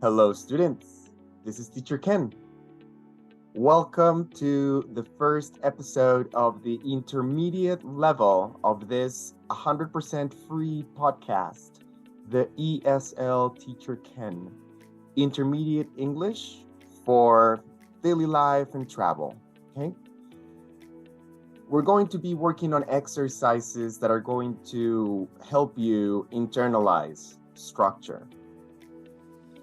Hello, students. This is Teacher Ken. Welcome to the first episode of the intermediate level of this 100% free podcast, the ESL Teacher Ken, Intermediate English for daily life and travel. Okay? We're going to be working on exercises that are going to help you internalize structure.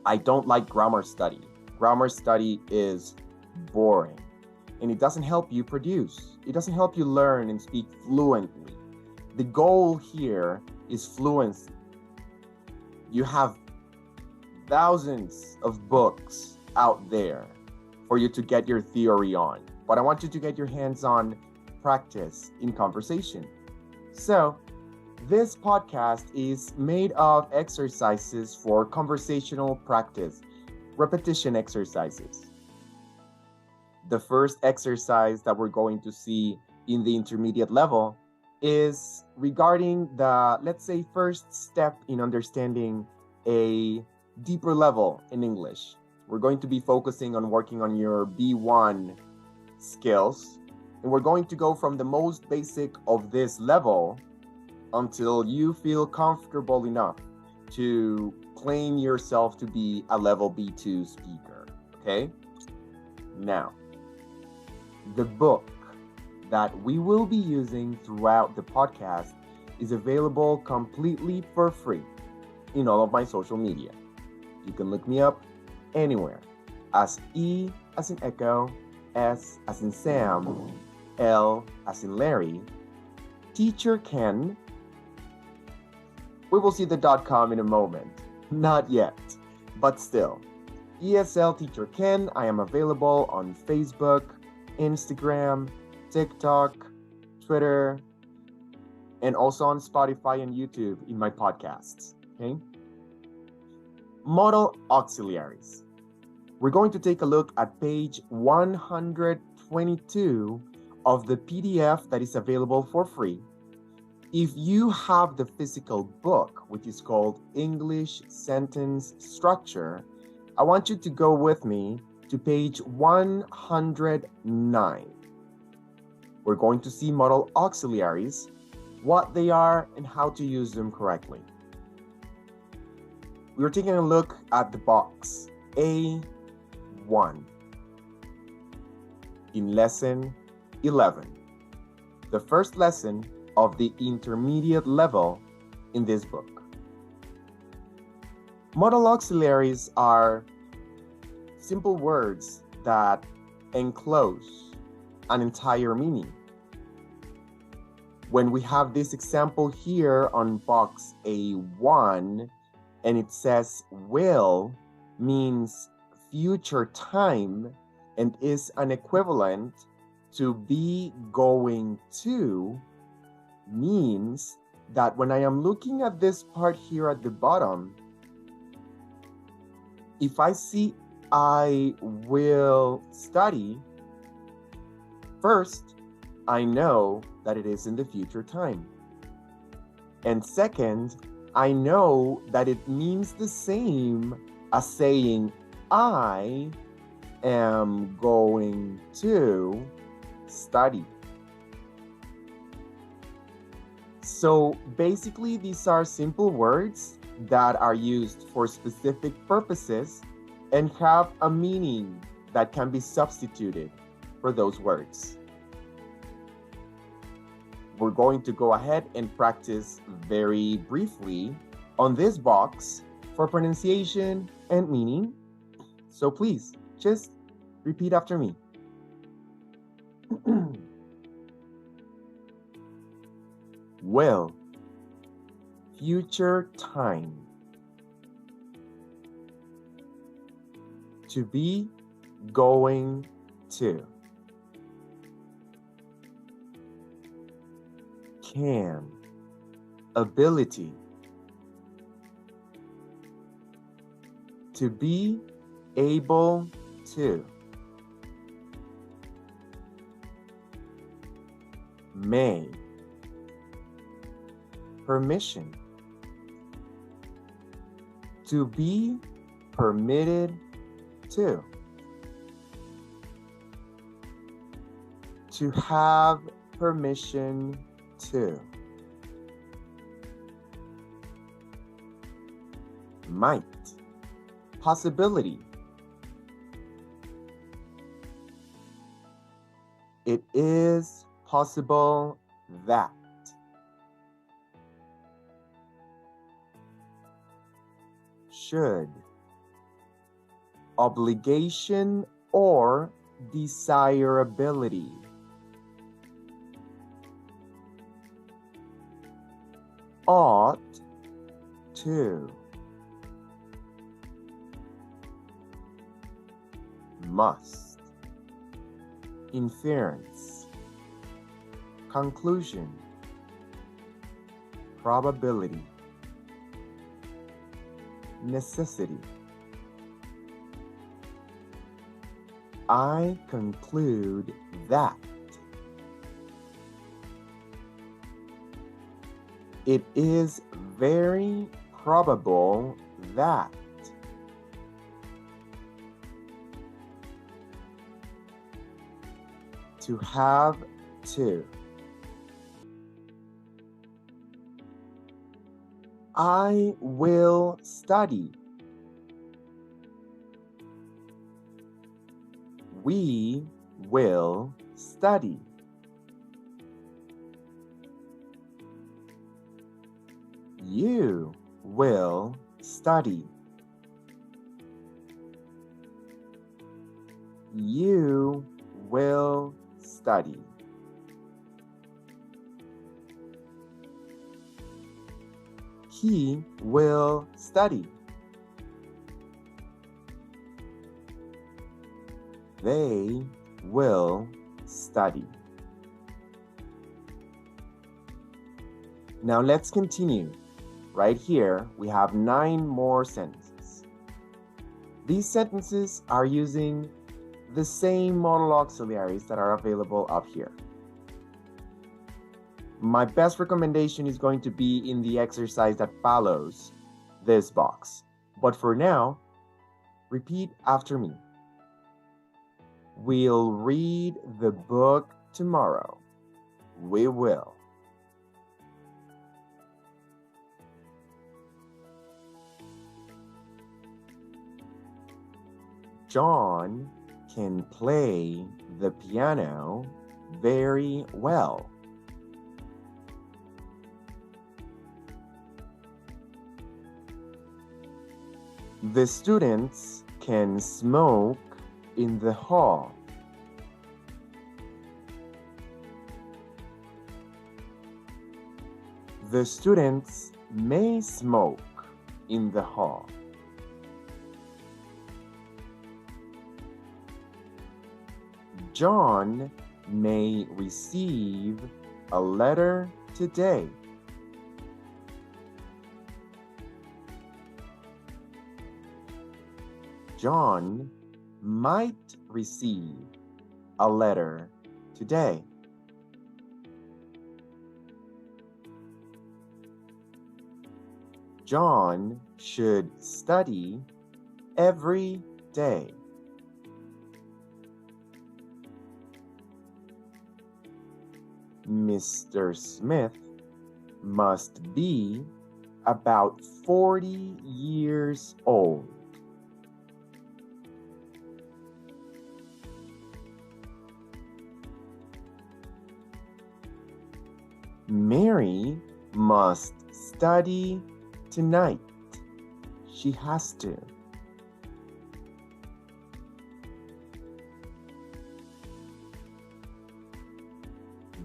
I don't like grammar study. Grammar study is boring and it doesn't help you produce. It doesn't help you learn and speak fluently. The goal here is fluency. You have thousands of books out there for you to get your theory on, but I want you to get your hands on practice in conversation. So, this podcast is made of exercises for conversational practice, repetition exercises. The first exercise that we're going to see in the intermediate level is regarding the, let's say, first step in understanding a deeper level in English. We're going to be focusing on working on your B1 skills, and we're going to go from the most basic of this level until you feel comfortable enough to claim yourself to be a level B2 speaker, okay? Now, the book that we will be using throughout the podcast is available completely for free in all of my social media. You can look me up anywhere as E as in Echo, S as in Sam, L as in Larry, Teacher Ken. We will see the .com in a moment. Not yet, but still. ESL Teacher Ken, I am available on Facebook, Instagram, TikTok, Twitter, and also on Spotify and YouTube in my podcasts, okay? Modal Auxiliaries. We're going to take a look at page 122 of the PDF that is available for free. If you have the physical book, which is called English Sentence Structure, I want you to go with me to page 109. We're going to see modal auxiliaries, what they are, and how to use them correctly. We're taking a look at the box A1 in lesson 11, the first lesson of the intermediate level in this book. Modal auxiliaries are simple words that enclose an entire meaning. When we have this example here on box A1 and it says will means future time and is an equivalent to be going to, means that when I am looking at this part here at the bottom, if I see I will study, first, I know that it is in the future time. And second, I know that it means the same as saying I am going to study. So basically, these are simple words that are used for specific purposes and have a meaning that can be substituted for those words. We're going to go ahead and practice very briefly on this box for pronunciation and meaning. So please, just repeat after me. Will, future time. To be, going to. Can, ability. To be able to. May, permission. To be permitted to. To have permission to. Might. Possibility. It is possible that. Should. Obligation or desirability. Ought to. Must. Inference. Conclusion. Probability. Necessity. I conclude that. It is very probable that. To have to. I will study. We will study. You will study. You will study. He will study. They will study. Now let's continue. Right here, we have 9 more sentences. These sentences are using the same modal auxiliaries that are available up here. My best recommendation is going to be in the exercise that follows this box. But for now, repeat after me. We'll read the book tomorrow. We will. John can play the piano very well. The students can smoke in the hall. The students may smoke in the hall. John may receive a letter today. John might receive a letter today. John should study every day. Mr. Smith must be about 40 years old. Mary must study tonight. She has to.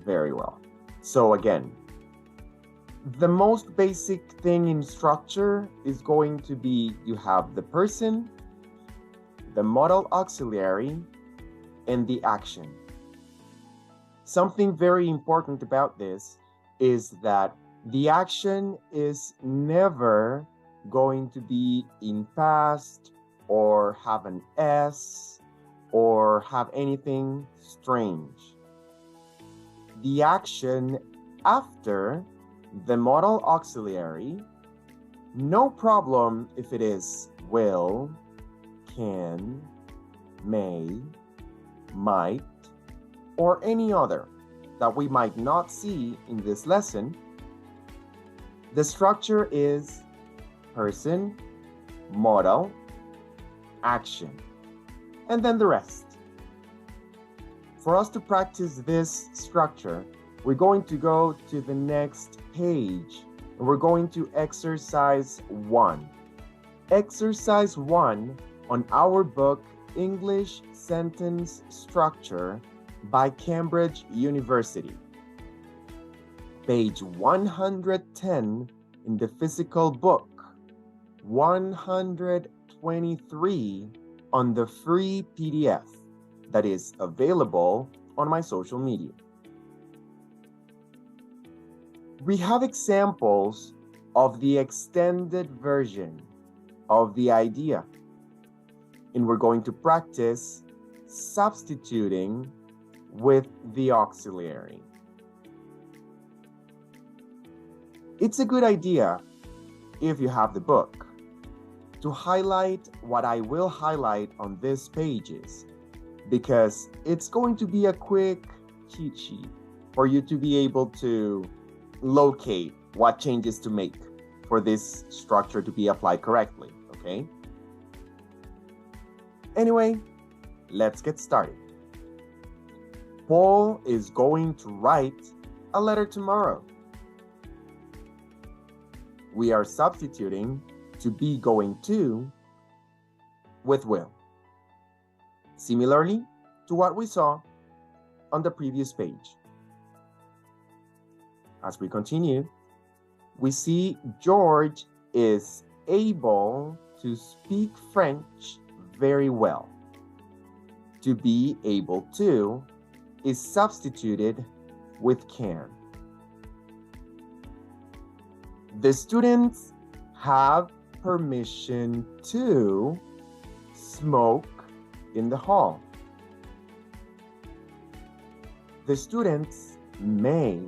Very well. So again, the most basic thing in structure is going to be you have the person, the modal auxiliary, and the action. Something very important about this is that the action is never going to be in past or have an S or have anything strange. The action after the modal auxiliary, no problem if it is will, can, may, might, or any other that we might not see in this lesson, the structure is person, modal, action, and then the rest. For us to practice this structure, we're going to go to the next page and we're going to exercise 1. Exercise 1 on our book, English Sentence Structure by Cambridge University. Page 110 in the physical book, 123 on the free PDF that is available on my social media. We have examples of the extended version of the idea, and we're going to practice substituting with the auxiliary. It's a good idea, if you have the book, to highlight what I will highlight on these pages, because it's going to be a quick cheat sheet for you to be able to locate what changes to make for this structure to be applied correctly, okay? Anyway, let's get started. Paul is going to write a letter tomorrow. We are substituting to be going to with will, similarly to what we saw on the previous page. As we continue, we see George is able to speak French very well. To be able to is substituted with can. The students have permission to smoke in the hall. The students may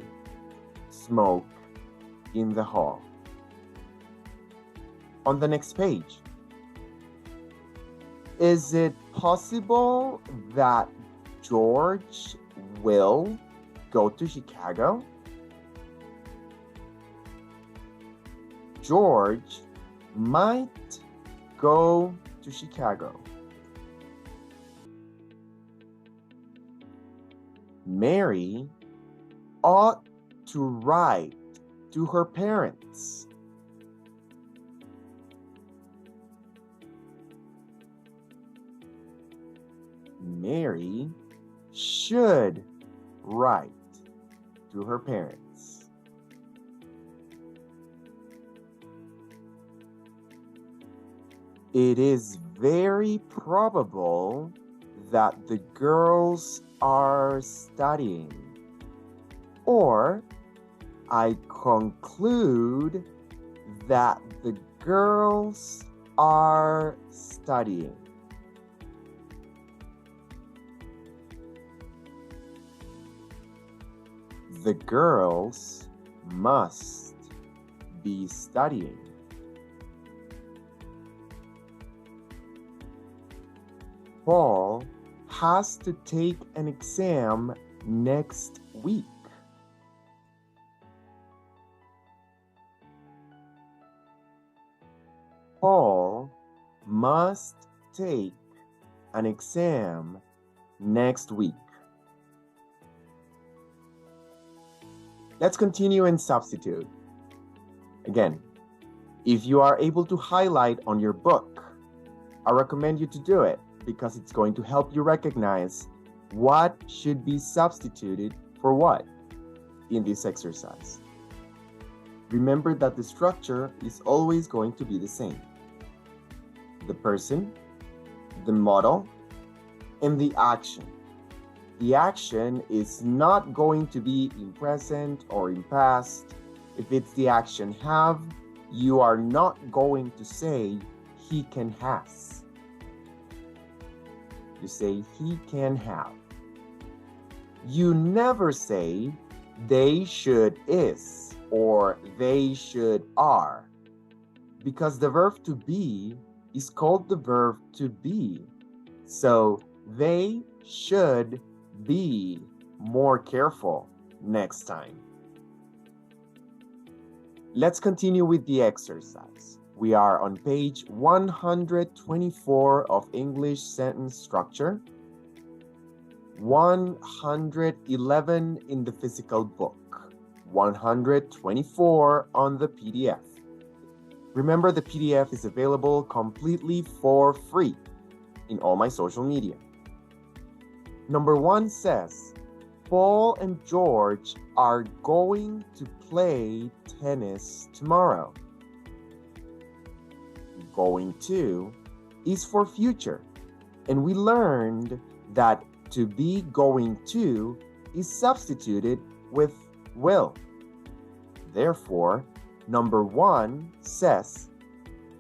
smoke in the hall. On the next page, is it possible that George will go to Chicago? George might go to Chicago. Mary ought to write to her parents. Mary should write to her parents. It is very probable that the girls are studying. Or I conclude that the girls are studying. The girls must be studying. Paul has to take an exam next week. Paul must take an exam next week. Let's continue and substitute. Again, if you are able to highlight on your book, I recommend you to do it because it's going to help you recognize what should be substituted for what in this exercise. Remember that the structure is always going to be the same. The person, the modal, and the action. The action is not going to be in present or in past. If it's the action have, you are not going to say he can has. You say he can have. You never say they should is or they should are, because the verb to be is called the verb to be. So they should be more careful next time. Let's continue with the exercise. We are on page 124 of English sentence structure, 111 in the physical book, 124 on the PDF. Remember, the PDF is available completely for free in all my social media. Number 1 says, Paul and George are going to play tennis tomorrow. Going to is for future, and we learned that to be going to is substituted with will. Therefore, number 1 says,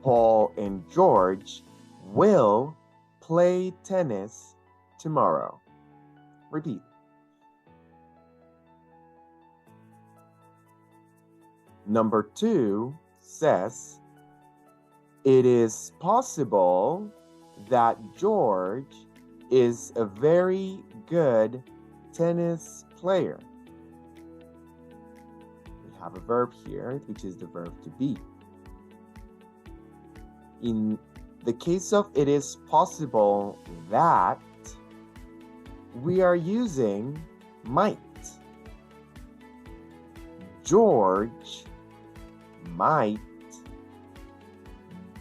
Paul and George will play tennis tomorrow. Repeat. Number 2 says, it is possible that George is a very good tennis player. We have a verb here, which is the verb to be. In the case of it is possible that, we are using might. George might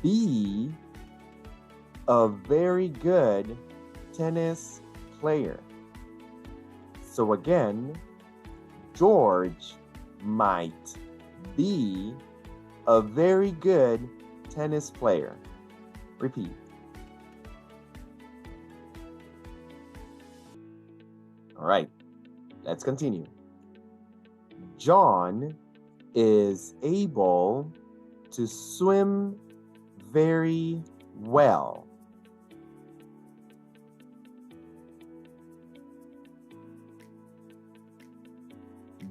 be a very good tennis player. So again, George might be a very good tennis player. Repeat. All right, let's continue. John is able to swim very well.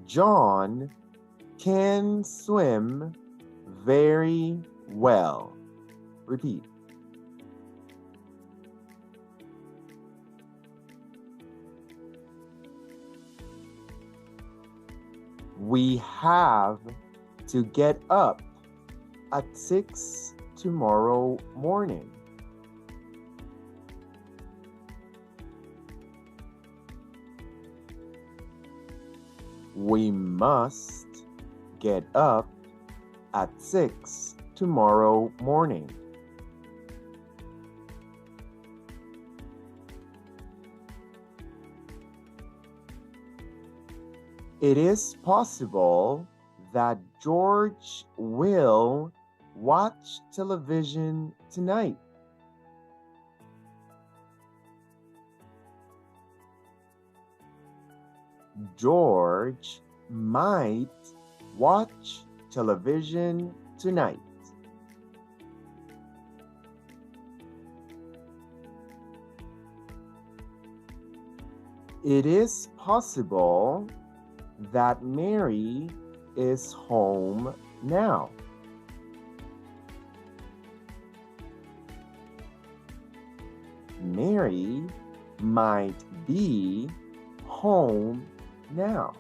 John can swim very well. Repeat. We have to get up at 6 tomorrow morning. We must get up at 6 tomorrow morning. It is possible that George will watch television tonight. George might watch television tonight. It is possible that Mary is home now. Mary might be home now.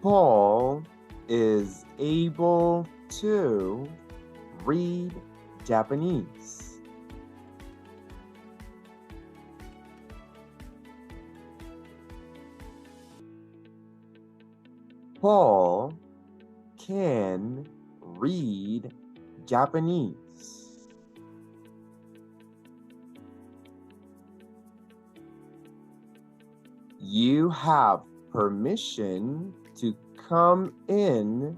Paul is able to read Japanese. Paul can read Japanese. You have permission to come in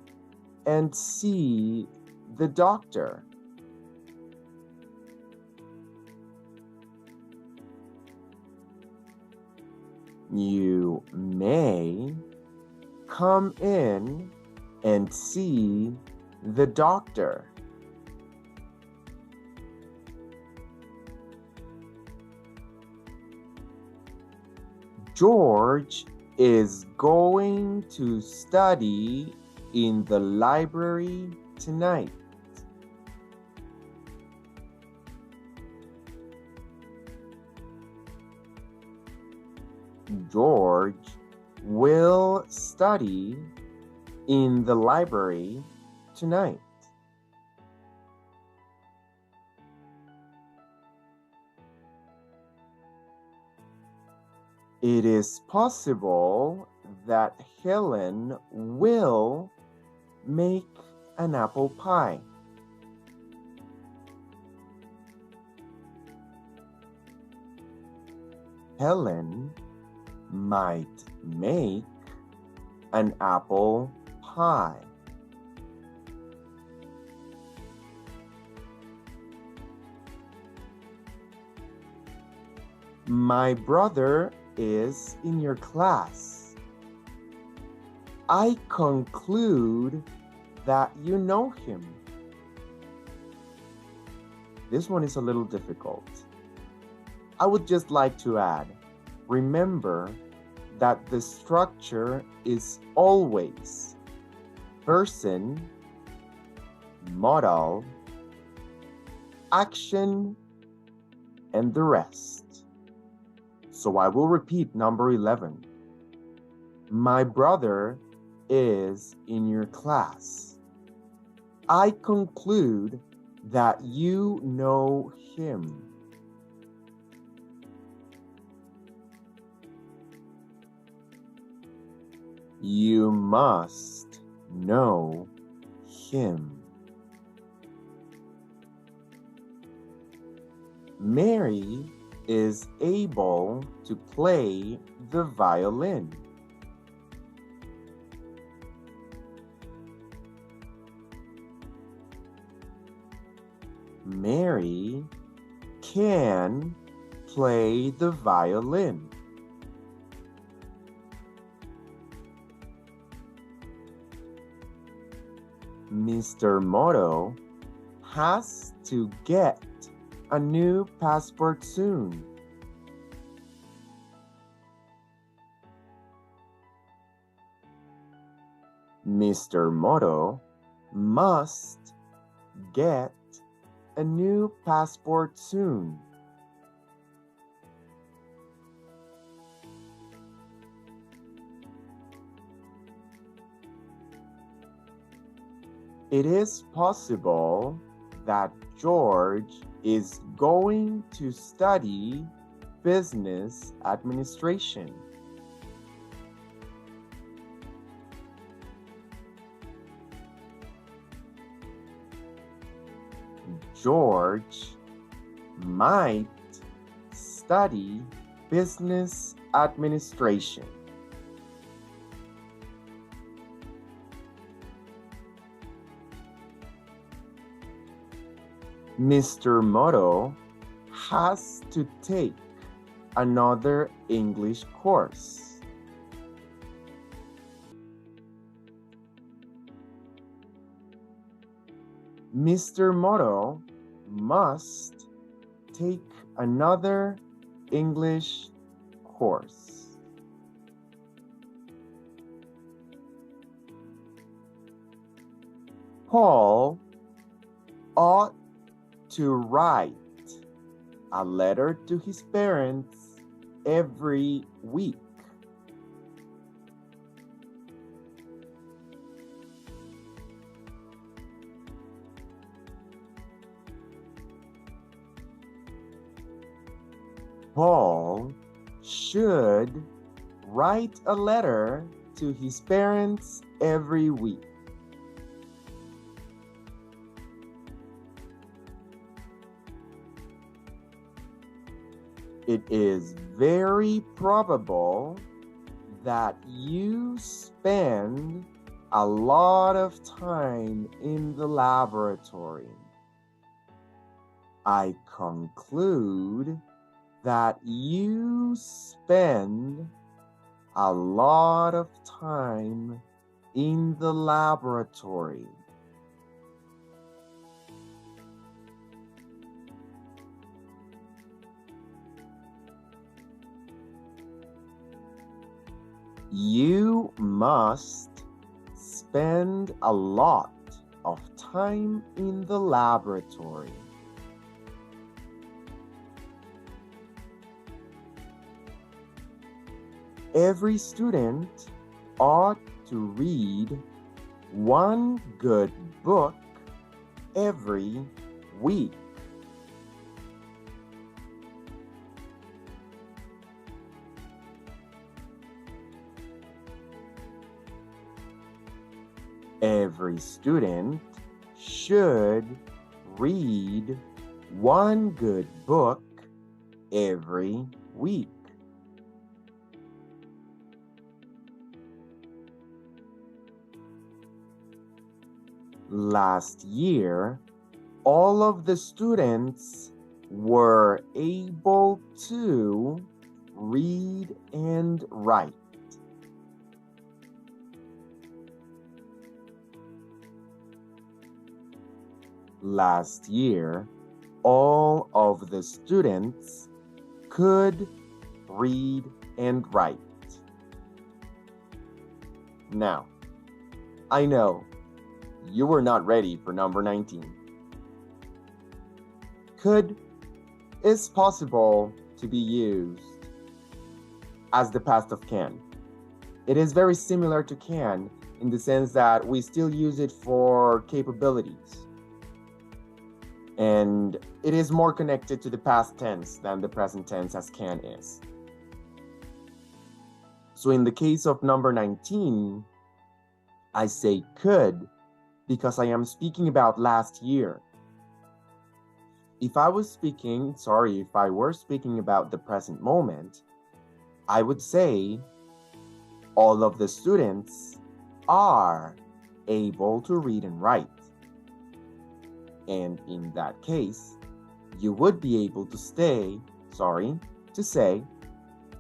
and see the doctor. You may come in and see the doctor. George is going to study in the library tonight. George will study in the library tonight. It is possible that Helen will make an apple pie. Helen might make an apple pie. My brother is in your class. I conclude that you know him. This one is a little difficult. I would just like to add, remember that the structure is always person, modal, action, and the rest. So I will repeat number 11. My brother is in your class. I conclude that you know him. You must know him. Mary is able to play the violin. Mary can play the violin. Mr. Moto has to get a new passport soon. Mr. Moto must get a new passport soon. It is possible that George is going to study business administration. George might study business administration. Mr. Moto has to take another English course. Mr. Moto must take another English course. Paul ought to write a letter to his parents every week. Paul should write a letter to his parents every week. It is very probable that you spend a lot of time in the laboratory. I conclude that you spend a lot of time in the laboratory. You must spend a lot of time in the laboratory. Every student ought to read one good book every week. Every student should read one good book every week. Last year, all of the students were able to read and write. Last year, all of the students could read and write. Now, I know you were not ready for number 19. Could is possible to be used as the past of can. It is very similar to can in the sense that we still use it for capabilities. And it is more connected to the past tense than the present tense as can is. So in the case of number 19, I say could because I am speaking about last year. If I were speaking about the present moment, I would say all of the students are able to read and write. And in that case, you would be able to say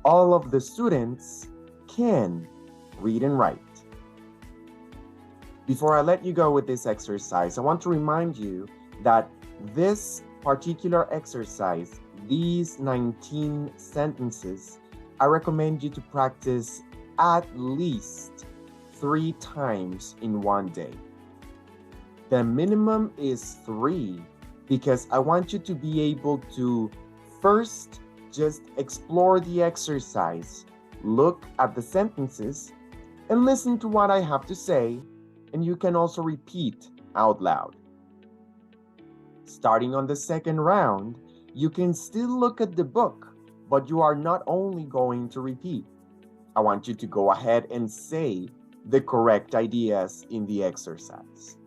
all of the students can read and write. Before I let you go with this exercise, I want to remind you that this particular exercise, these 19 sentences, I recommend you to practice at least 3 times in one day. The minimum is 3 because I want you to be able to first just explore the exercise, look at the sentences, and listen to what I have to say, and you can also repeat out loud. Starting on the second round, you can still look at the book, but you are not only going to repeat. I want you to go ahead and say the correct ideas in the exercise.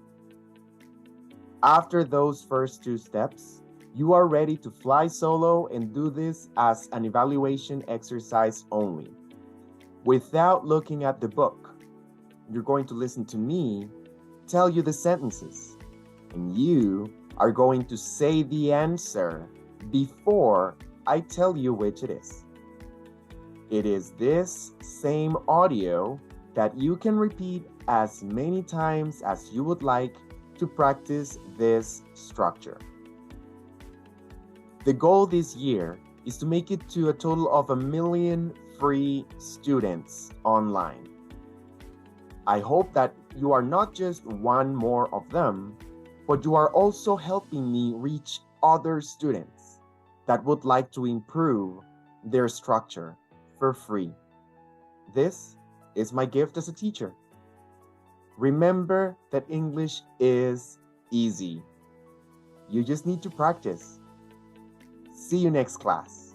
After those first 2 steps, you are ready to fly solo and do this as an evaluation exercise only. Without looking at the book, you're going to listen to me tell you the sentences, and you are going to say the answer before I tell you which it is. It is this same audio that you can repeat as many times as you would like to practice this structure. The goal this year is to make it to a total of 1 million free students online. I hope that you are not just one more of them, but you are also helping me reach other students that would like to improve their structure for free. This is my gift as a teacher. Remember that English is easy. You just need to practice. See you next class.